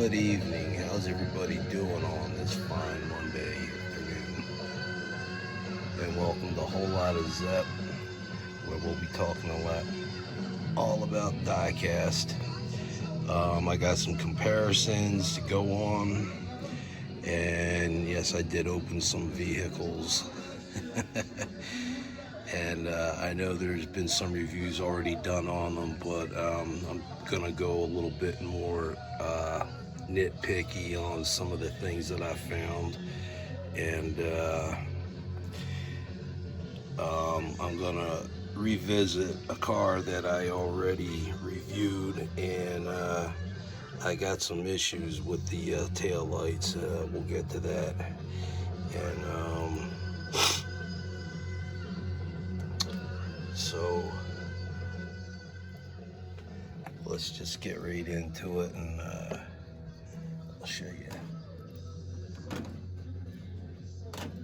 Good evening. How's everybody doing on this fine Monday afternoon? And welcome to a whole lot of Zepp, where we'll be talking all about diecast. I got some comparisons to go on, and yes, I did open some vehicles. And I know there's been some reviews already done on them, but I'm gonna go a little bit more nitpicky on some of the things that I found, and I'm gonna revisit a car that I already reviewed, and I got some issues with the tail lights. We'll get to that, and so let's just get right into it, and I'll show you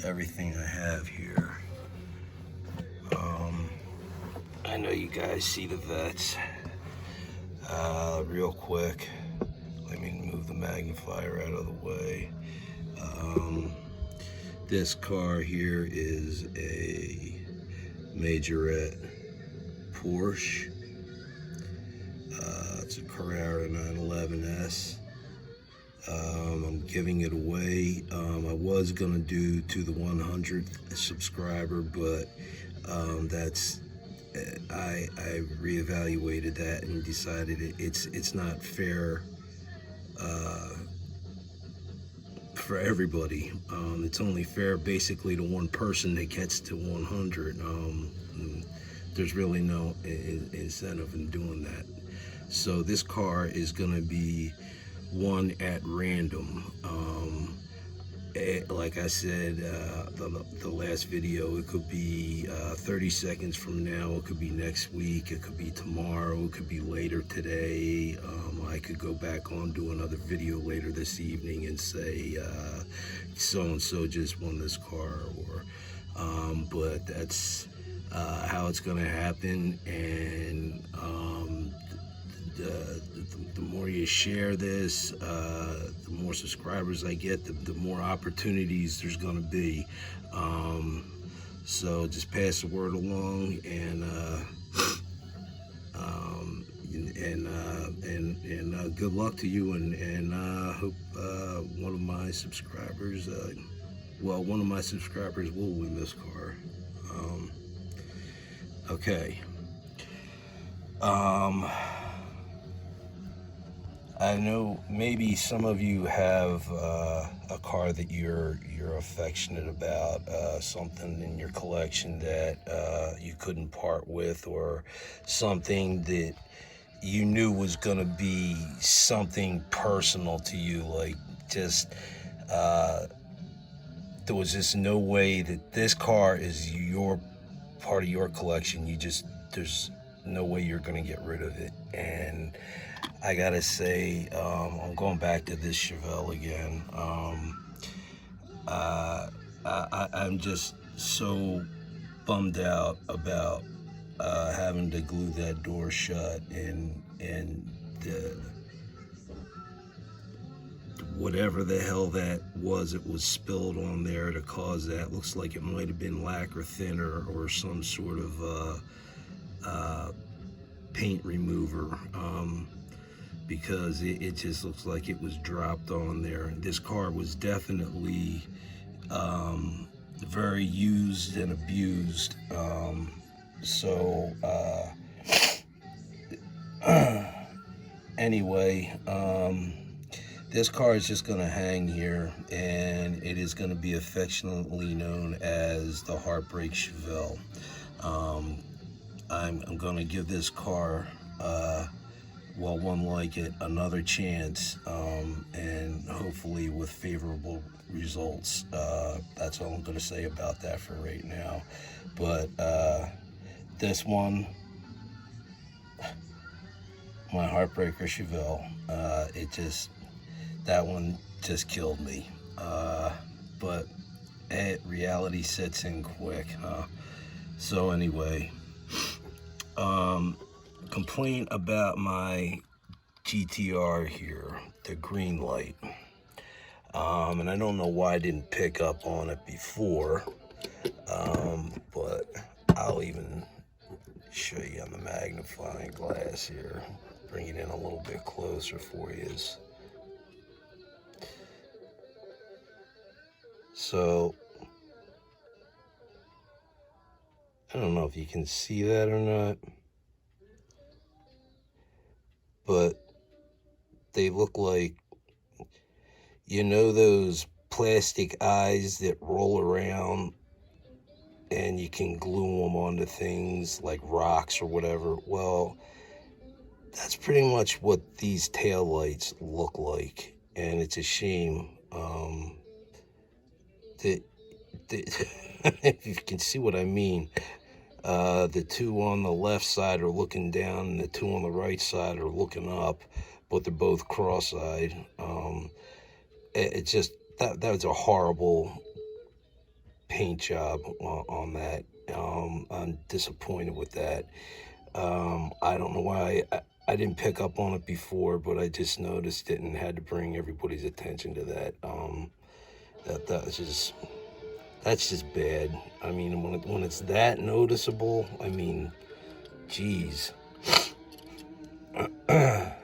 everything I have here. I know you guys see the vets. Real quick, let me move the magnifier out of the way. This car here is a Majorette Porsche. It's a Carrera 911S. I'm giving it away. I was gonna do to the 100th subscriber, but I reevaluated that and decided it's not fair for everybody. It's only fair basically to one person that gets to 100. There's really no incentive in doing that. So this car is gonna be one at random. Like I said, the last video, it could be 30 seconds from now, it could be next week, it could be tomorrow, it could be later today. I could go back on, do another video later this evening and say so-and-so just won this car, or but that's how it's gonna happen. And the more you share this, the more subscribers I get, the more opportunities there's going to be. So just pass the word along, and good luck to you. And hope one of my subscribers, one of my subscribers will win this car. Okay. I know maybe some of you have a car that you're affectionate about, something in your collection that you couldn't part with, or something that you knew was going to be something personal to you, like just there was just no way that this car is your part of your collection. There's no way you're going to get rid of it. And I gotta say, I'm going back to this Chevelle again. I'm just so bummed out about having to glue that door shut, and whatever the hell that was, it was spilled on there to cause that. Looks like it might have been lacquer thinner or some sort of paint remover. Because it just looks like it was dropped on there. This car was definitely very used and abused. Anyway, this car is just gonna hang here, and it is gonna be affectionately known as the Heartbreak Chevelle. I'm gonna give this car, one like it, another chance, and hopefully with favorable results. That's all I'm going to say about that for right now. But this one, my Heartbreaker Chevelle, that one just killed me. But reality sets in quick, huh? So anyway, complaint about my GTR here, the Greenlight. And I don't know why I didn't pick up on it before, but I'll even show you on the magnifying glass here. Bring it in a little bit closer for you. So, I don't know if you can see that or not, but they look like, you know, those plastic eyes that roll around and you can glue them onto things like rocks or whatever. Well, that's pretty much what these taillights look like, and it's a shame that if you can see what I mean. The two on the left side are looking down, and the two on the right side are looking up, but they're both cross-eyed. It just, that was a horrible paint job on that. I'm disappointed with that. I don't know why I didn't pick up on it before, but I just noticed it and had to bring everybody's attention to that. That's just bad. I mean, when it's that noticeable, I mean, geez. It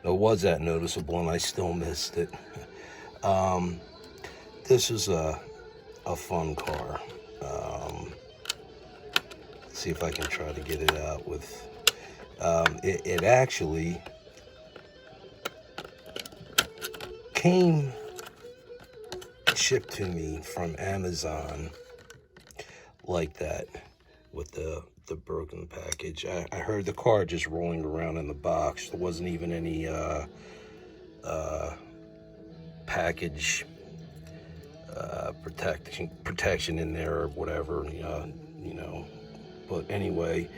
was that noticeable, and I still missed it. This is a fun car. Let's see if I can try to get it out with. It actually came shipped to me from Amazon like that, with the broken package. I heard the car just rolling around in the box. There wasn't even any package protection in there or whatever, you know. But anyway,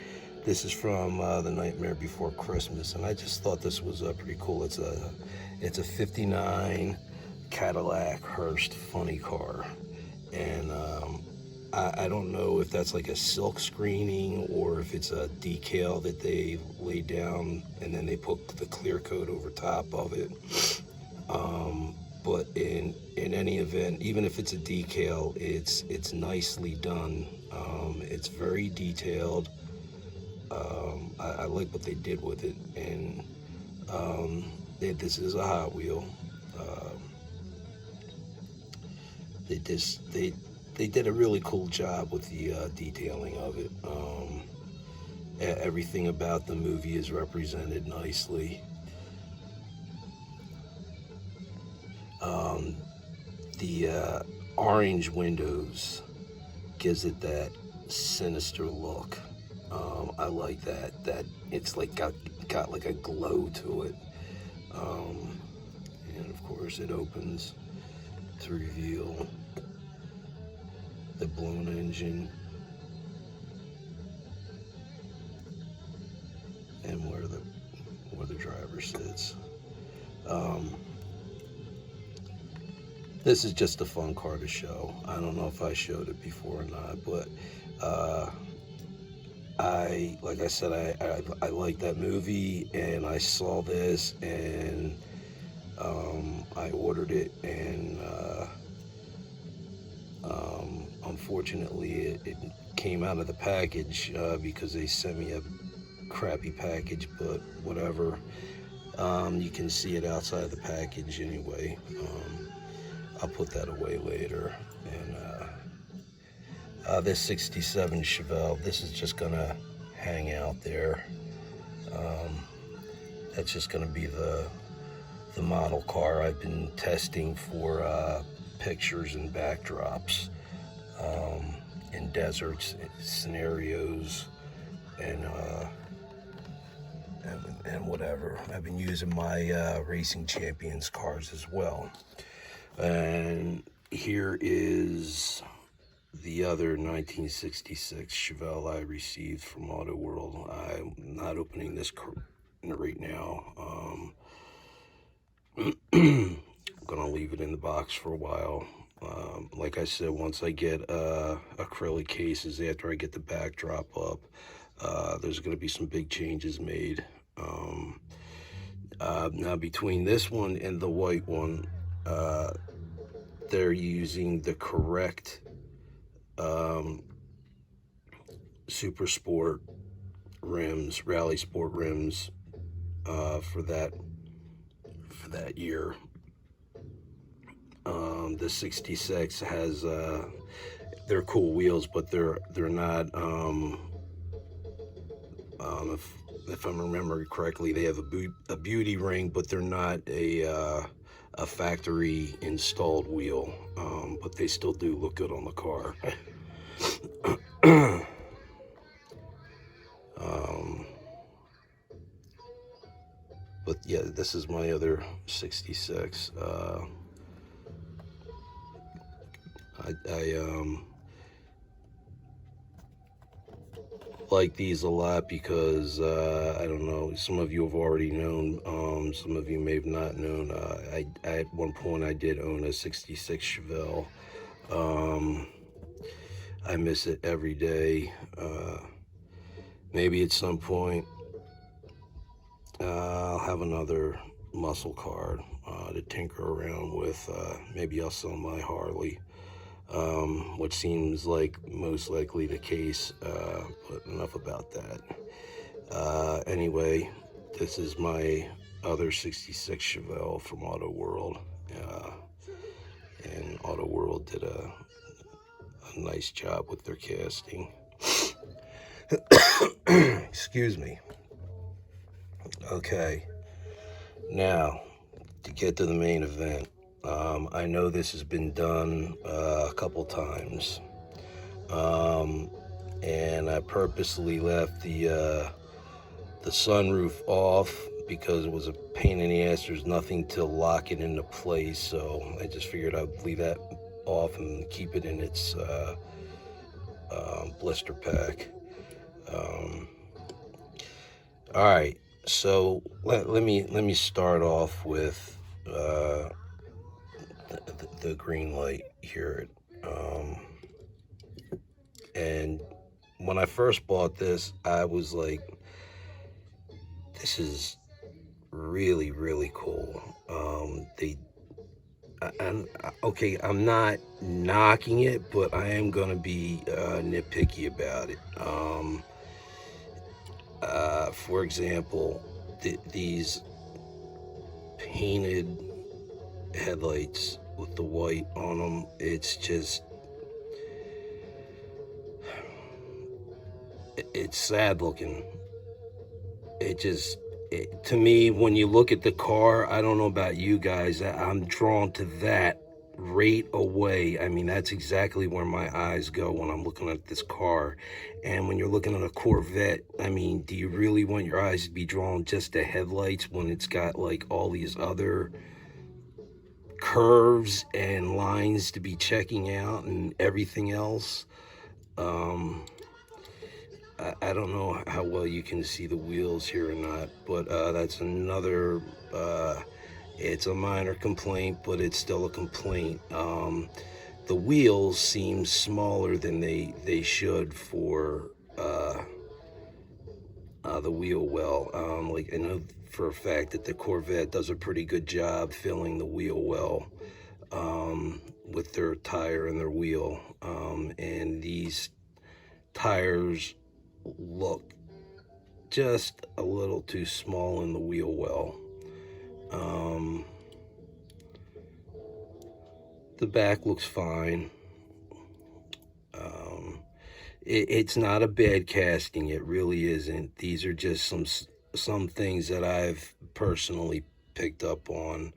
this is from The Nightmare Before Christmas, and I just thought this was pretty cool. It's a 59 Cadillac Hearst funny car, and I don't know if that's like a silk screening or if it's a decal that they laid down and then they put the clear coat over top of it. But in any event, even if it's a decal, it's nicely done. It's very detailed. I like what they did with it, and this is a Hot Wheel. They did a really cool job with the detailing of it. Everything about the movie is represented nicely. The orange windows gives it that sinister look. I like that. That it's like got like a glow to it. And of course, it opens to reveal the blown engine and where the driver sits. This is just a fun car to show. I don't know if I showed it before or not, but like I said, I like that movie, and I saw this, and I ordered it, and unfortunately it came out of the package because they sent me a crappy package, but whatever. You can see it outside of the package anyway. I'll put that away later. And this 67 Chevelle, this is just gonna hang out there. That's just gonna be the model car I've been testing for pictures and backdrops in deserts scenarios, and whatever. I've been using my Racing Champions cars as well. And here is the other 1966 Chevelle I received from Auto World. I'm not opening this right now. I'm gonna leave it in the box for a while. Like I said, once I get acrylic cases after I get the backdrop up, there's gonna be some big changes made. Now between this one and the white one, they're using the correct Super Sport rims, Rally Sport rims, for that year. The 66 has they're cool wheels, but they're not. If I'm remembering correctly, they have a beauty ring, but they're not a factory installed wheel. But they still do look good on the car. But yeah, this is my other 66. I like these a lot because I don't know, some of you have already known, some of you may have not known. I at one point I did own a 66 Chevelle. I miss it every day. Maybe at some point I'll have another muscle car to tinker around with. Maybe I'll sell my Harley, which seems like most likely the case, but enough about that. Anyway, this is my other 66 Chevelle from Auto World, and Auto World did a nice job with their casting. Excuse me. Okay, now to get to the main event. I know this has been done a couple times, and I purposely left the sunroof off because it was a pain in the ass. There's nothing to lock it into place, so I just figured I'd leave that off and keep it in its blister pack. All right, so let me start off with the Greenlight here. And when I first bought this, I was like, this is really, really cool. Okay, I'm not knocking it, but I am gonna be nitpicky about it. For example, these painted headlights with the white on them, it's just, it's sad looking. To me, when you look at the car, I don't know about you guys, I'm drawn to that right away. I mean, that's exactly where my eyes go when I'm looking at this car. And when you're looking at a Corvette, I mean, do you really want your eyes to be drawn just to headlights when it's got like all these other curves and lines to be checking out and everything else? I don't know how well you can see the wheels here or not, but that's another, it's a minor complaint, but it's still a complaint. The wheels seem smaller than they should for the wheel well. Like, I know for a fact that the Corvette does a pretty good job filling the wheel well with their tire and their wheel. And these tires look just a little too small in the wheel well. The back looks fine. It's not a bad casting, it really isn't. These are just some things that I've personally picked up on.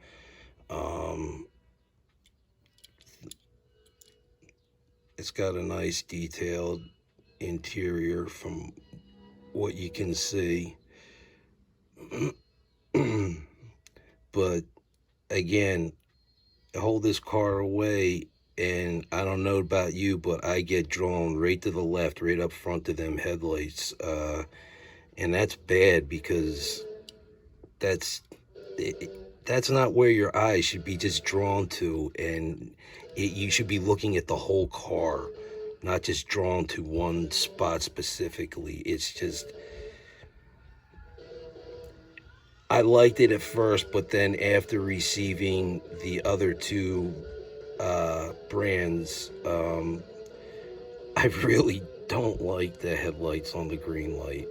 It's got a nice detailed interior from what you can see. But again, hold this car away and I don't know about you, but I get drawn right to the left, right up front of them headlights. And that's bad because that's not where your eyes should be just drawn to. And you should be looking at the whole car, not just drawn to one spot specifically. It's just, I liked it at first, but then after receiving the other two brands, I really don't like the headlights on the Greenlight.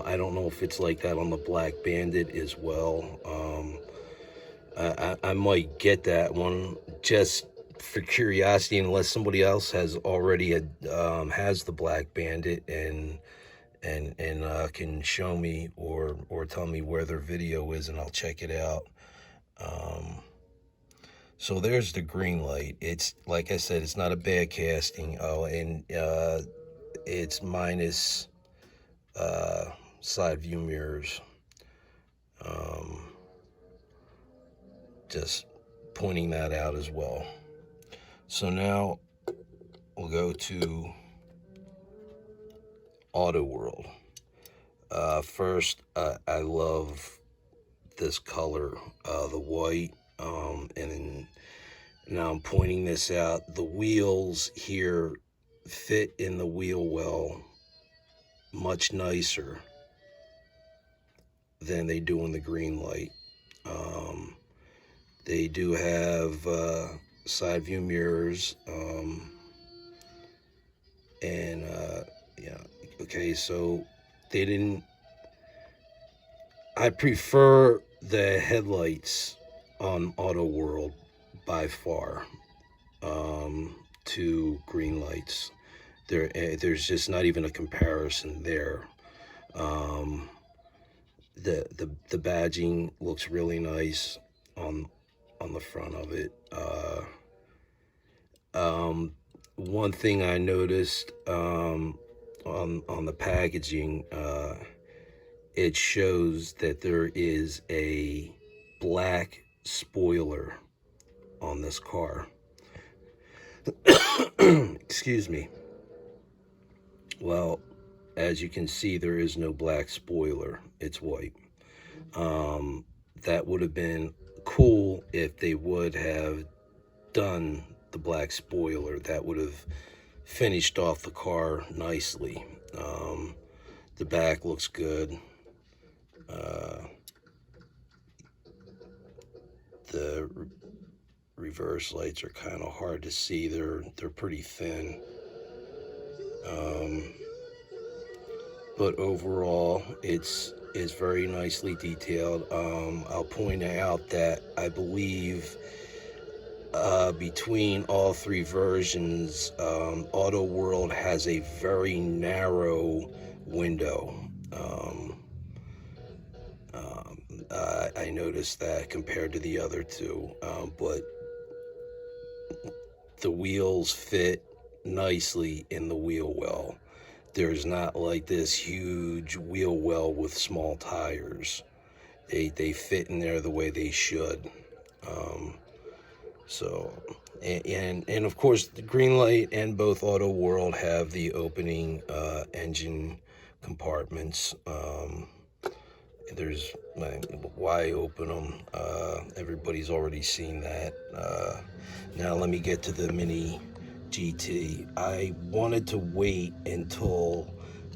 I don't know if it's like that on the Black Bandit as well. I might get that one just for curiosity, unless somebody else has already has the Black Bandit and can show me or tell me where their video is, and I'll check it out. So there's the Greenlight. It's like I said, it's not a bad casting. Oh, and it's minus side view mirrors. Just pointing that out as well. So now we'll go to Auto World. First, I love this color, the white, and now I'm pointing this out. The wheels here fit in the wheel well much nicer than they do in the Greenlight. They do have side view mirrors, and yeah, okay, so they didn't. I prefer the headlights on Auto World by far to Greenlights. There's just not even a comparison there. The badging looks really nice on the front of it. One thing I noticed on the packaging, it shows that there is a black spoiler on this car. Excuse me. Well, as you can see, there is no black spoiler. It's white. That would have been cool if they would have done the black spoiler. That would have finished off the car nicely. The back looks good. The reverse lights are kind of hard to see. They're pretty thin. But overall, it's very nicely detailed. I'll point out that I believe between all three versions, Auto World has a very narrow window. I noticed that compared to the other two, but the wheels fit nicely in the wheel well. There's not like this huge wheel well with small tires. They fit in there the way they should. So, and of course, the Greenlight and both Auto World have the opening engine compartments. There's why open them? Everybody's already seen that. Now let me get to the Mini GT. I wanted to wait until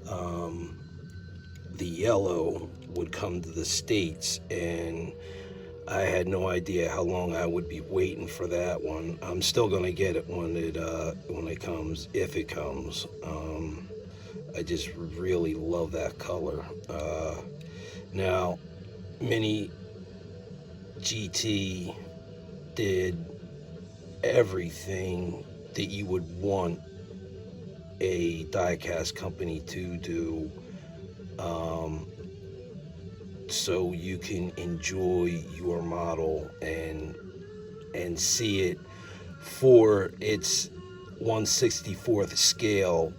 the yellow would come to the States, and I had no idea how long I would be waiting for that one. I'm still gonna get it when it comes, if it comes. I just really love that color. Now, Mini GT did everything that you would want a diecast company to do, so you can enjoy your model and see it for its 1/64th scale,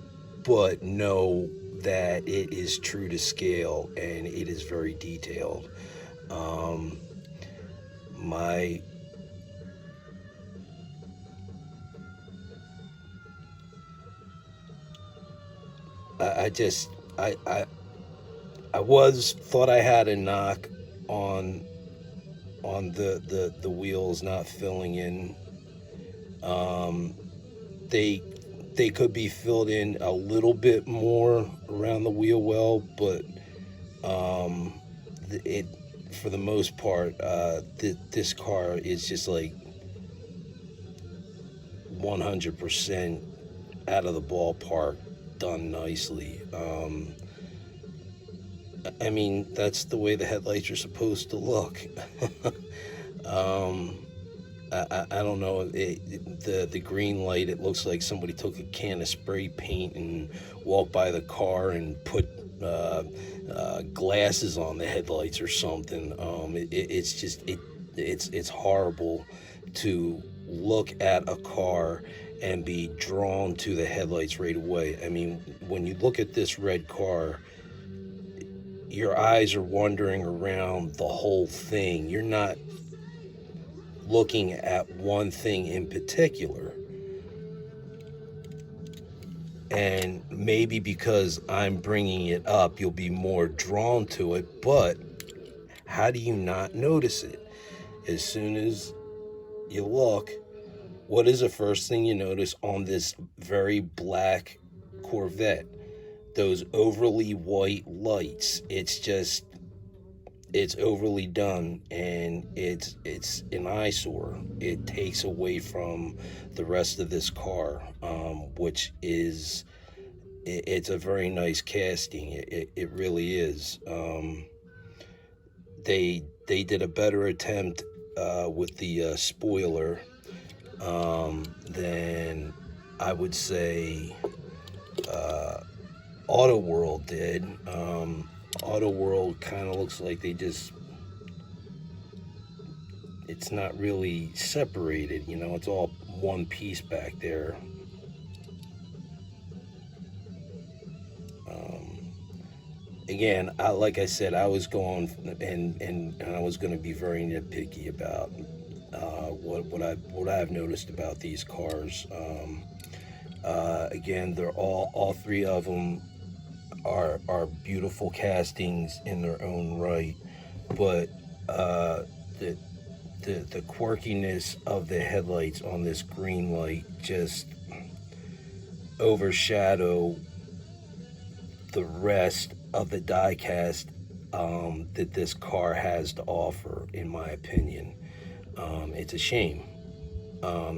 but know that it is true to scale and it is very detailed. I thought I had a knock on the wheels not filling in. They could be filled in a little bit more around the wheel well, but it for the most part, this car is just like 100% out of the ballpark, done nicely. I mean, that's the way the headlights are supposed to look. um, I don't know. The green light, it looks like somebody took a can of spray paint and walked by the car and put glasses on the headlights or something. It's horrible to look at a car and be drawn to the headlights right away. I mean, when you look at this red car, your eyes are wandering around the whole thing. You're not looking at one thing in particular. And maybe because I'm bringing it up, you'll be more drawn to it, but how do you not notice it? As soon as you look, what is the first thing you notice on this very black Corvette? Those overly white lights. It's overly done, and it's an eyesore. It takes away from the rest of this car, which is it's a very nice casting. It really is. They did a better attempt with the spoiler than I would say Auto World did. Auto World kind of looks like it's not really separated, it's all one piece back there. Again, like I said, I was going and I was going to be very nitpicky about what I've noticed about these cars. Again, they're all three of them are beautiful castings in their own right, but the quirkiness of the headlights on this Greenlight just overshadow the rest of the diecast that this car has to offer, in my opinion. It's a shame.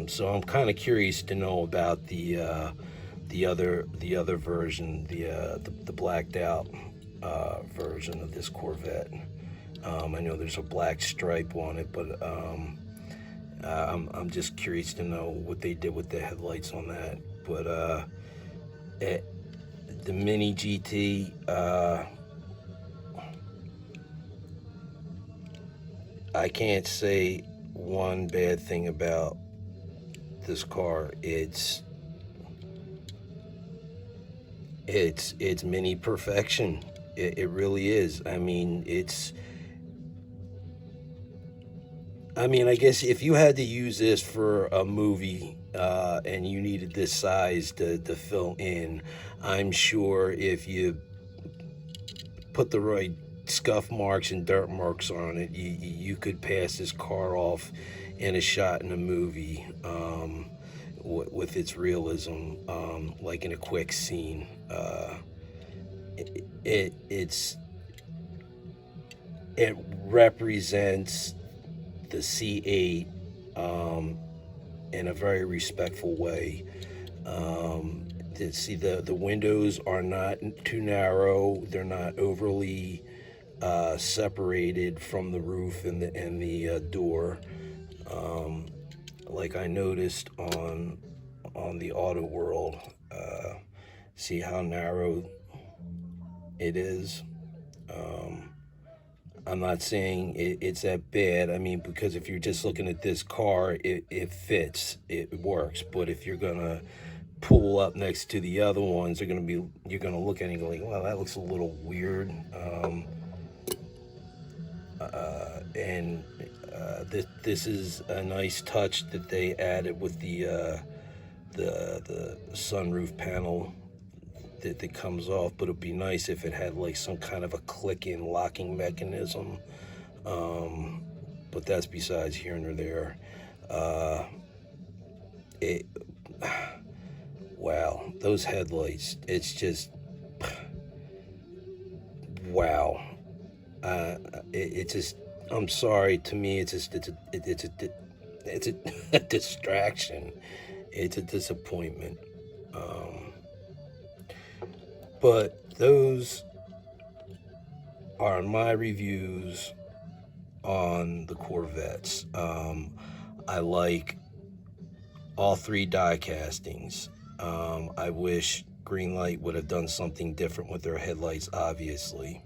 So I'm kind of curious to know about the other version, the blacked out version of this Corvette. I know there's a black stripe on it, but I'm just curious to know what they did with the headlights on that. But the Mini GT, I can't say one bad thing about this car. It's mini perfection. It really is. I mean, I guess if you had to use this for a movie and you needed this size to fill in, I'm sure if you put the right scuff marks and dirt marks on it, you could pass this car off in a shot in a movie with its realism, like in a quick scene. It represents the C8 in a very respectful way. See, the windows are not too narrow. They're not overly separated from the roof and the door, like I noticed on the Auto World. See how narrow it is. I'm not saying it's that bad. I mean, because if you're just looking at this car, it fits, it works. But if you're gonna pull up next to the other ones, you're gonna look at it and go like, well, that looks a little weird. This is a nice touch that they added with the sunroof panel that comes off, but it'd be nice if it had like some kind of a click-in locking mechanism, but that's besides here and there. Wow, those headlights, it's just wow. It just I'm sorry. To me, it's a distraction. It's a disappointment. Um, but those are my reviews on the Corvettes. I like all three die castings. I wish Greenlight would have done something different with their headlights, obviously.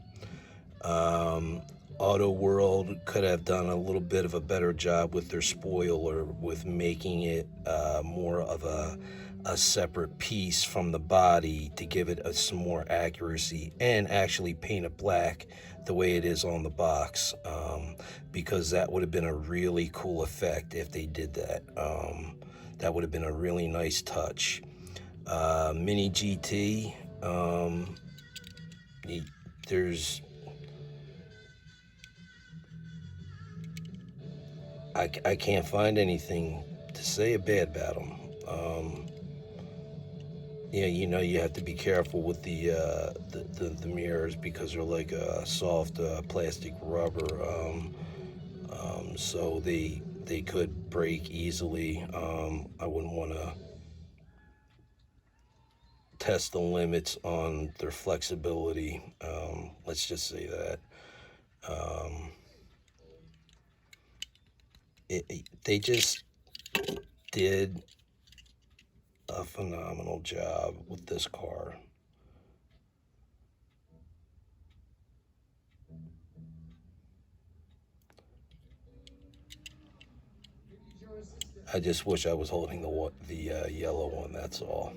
Um, Auto World could have done a little bit of a better job with their spoiler, with making it more of a separate piece from the body to give it some more accuracy, and actually paint it black the way it is on the box, because that would have been a really cool effect if they did that. That would have been a really nice touch. Mini GT, there's I can't find anything to say bad about them. Yeah, you have to be careful with the mirrors, because they're like a soft plastic rubber, so they could break easily. I wouldn't want to test the limits on their flexibility. Let's just say that. Um, they just did a phenomenal job with this car. I just wish I was holding the yellow one. That's all.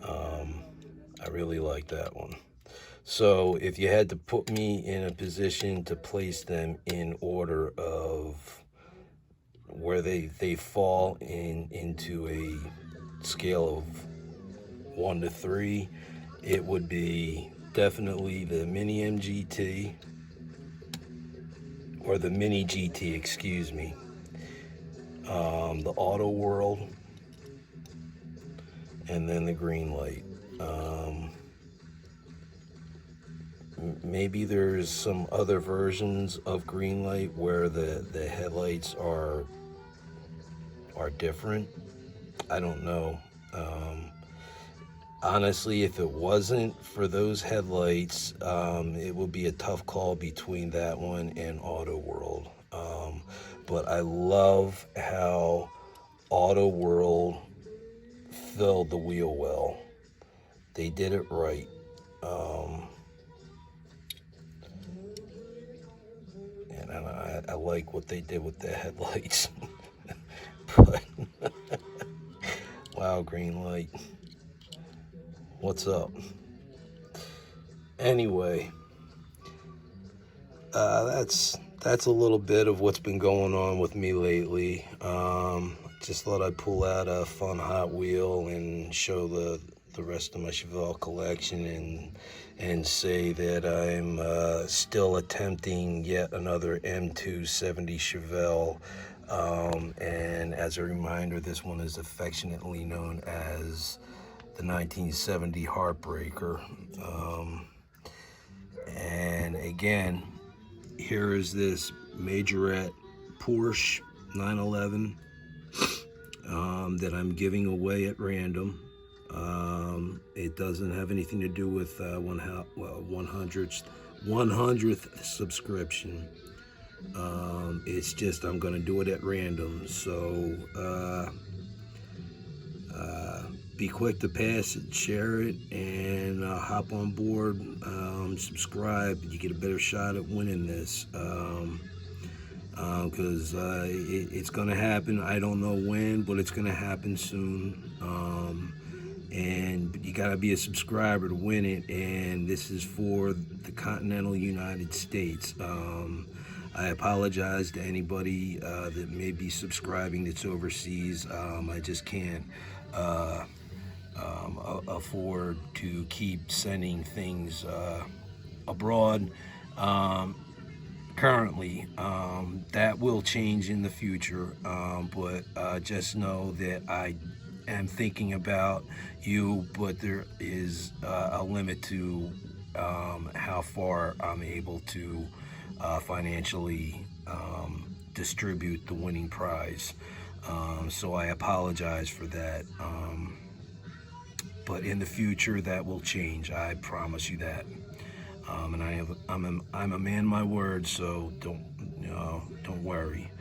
Um, I really like that one. So if you had to put me in a position to place them in order of where they fall into a scale of 1 to 3, it would be definitely the Mini MGT, or the Mini GT, excuse me, the Auto World, and then the Greenlight. Maybe there's some other versions of Greenlight where the headlights are different. I don't know. Honestly, if it wasn't for those headlights, it would be a tough call between that one and Auto World. But I love how Auto World filled the wheel well. They did it right. And I like what they did with the headlights. But wow, Greenlight, what's up? Anyway, that's a little bit of what's been going on with me lately. Just thought I'd pull out a fun Hot Wheel and show the rest of my Chevelle collection, and say that I'm still attempting yet another M2 Chevelle. And as a reminder, this one is affectionately known as the 1970 Heartbreaker. And again, here is this majorette Porsche 911 that I'm giving away at random. It doesn't have anything to do with 100th subscription. It's just I'm gonna do it at random. So be quick to pass it, share it, and hop on board. Subscribe. You get a better shot at winning this. Because it's gonna happen. I don't know when, but it's gonna happen soon. And you gotta be a subscriber to win it. And this is for the continental United States. I apologize to anybody that may be subscribing that's overseas. I just can't afford to keep sending things abroad. Currently, that will change in the future, but just know that I am thinking about you, but there is a limit to how far I'm able to financially distribute the winning prize. So I apologize for that. But in the future, that will change. I promise you that. And I'm a man of my word, so don't worry.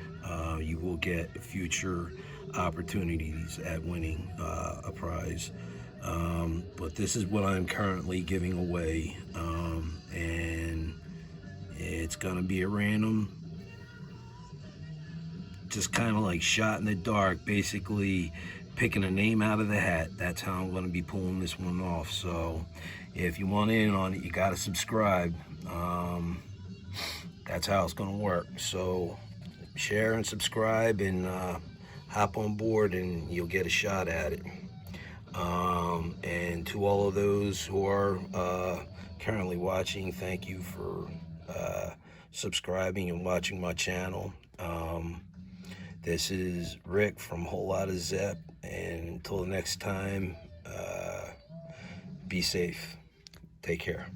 You will get future opportunities at winning a prize. But this is what I'm currently giving away, and it's gonna be a random, just kind of like shot in the dark, basically picking a name out of the hat. That's how I'm going to be pulling this one off. So if you want in on it, you got to subscribe. That's how it's going to work. So share and subscribe, and hop on board, and you'll get a shot at it. And to all of those who are currently watching, thank you for subscribing and watching my channel. This is Rick from Whole Lotta Zepp, and until the next time, be safe. Take care.